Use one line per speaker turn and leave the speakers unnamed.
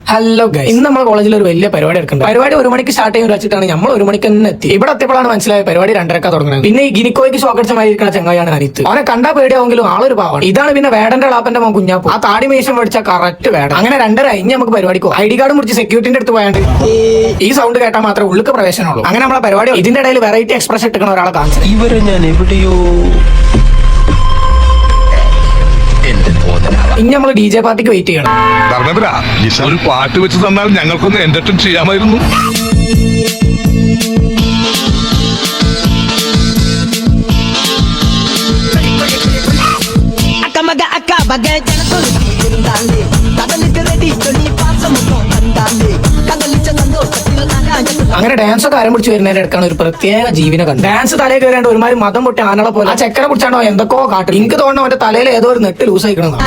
Hello guys, ഇന്ന് നമ്മുടെ കോളേജിൽ ഒരു വലിയ പരിപാടി എടുക്കുന്നുണ്ട്. പരിപാടി 1 മണിക്ക് സ്റ്റാർട്ട് ചെയ്യാൻ വെച്ചിട്ടാണ് നമ്മൾ 1 മണിക്ക് തന്നെ എത്തി. ഇവിടെ എത്തിയപ്പോഴാണ് മനസ്സിലായ പരിപാടി 2:30 തുടങ്ങുന്നത്. പിന്നെ ഈ ഗിനിക്കോയ്ക്ക് ഷോക്കടിച്ച മാതിരിക്കുന്ന ചങ്ങായാണ് അനിത്ത്. അവനെ കണ്ടാ പേടിയാവെങ്കിലും ആളൊരു പാവാണ്. ഇതാണ് പിന്നെ വേടന്റെ ളാപ്പന്റെ മോൻ കുഞ്ഞാപ്പു. ആ താടി മീശം പഠിച്ച കറക്റ്റ് വേടം. അങ്ങനെ 2:30 കഴിഞ്ഞ് നമുക്ക് പരിപാടിക്കോ ID കാർഡ് മുറിച്ച് സെക്യൂരിറ്റിന്റെ അടുത്ത് പോയാണ്ട് ഈ സൗണ്ട് കേട്ടാൽ മാത്രമേ ഉള്ളിക്ക് പ്രവേശനമുള്ളൂ. അങ്ങനെ നമ്മളെ പരിപാടി ഇതിന്റെ ഇടയിൽ വെറൈറ്റി എക്സ്പ്രഷൻ എടുക്കുന്ന ഒരാളെ കാണിച്ചു.
ഇവരെ ഞാൻ എവിടെയോ
ഇനി നമ്മൾ DJ പാർട്ടിക്ക് വെയിറ്റ് ചെയ്യണം.
ഒരു പാട്ട് വെച്ച് തന്നാൽ ഞങ്ങൾക്കൊന്ന് എന്റർടൈൻ ചെയ്യാമായിരുന്നു.
അങ്ങനെ ഡാൻസ് ഒക്കെ ആരംഭിച്ചു വരുന്നതിന്റെ അടുക്കാണ് ഒരു പ്രത്യേക ജീവിനെ കണ്ടു. ഡാൻസ് തലയിൽ കയറേണ്ട ഒരുമാതിരി മതം പൊട്ടി ആനളെ പോലെ ആ ചെക്കനെ പിടിച്ചാണോ എന്തൊക്കെയോ കാട്ടും. എനിക്ക് തോന്നുന്നു അവന്റെ തലയിൽ ഏതോ ഒരു നെട്ട് ലൂസ് ആയിക്കണം.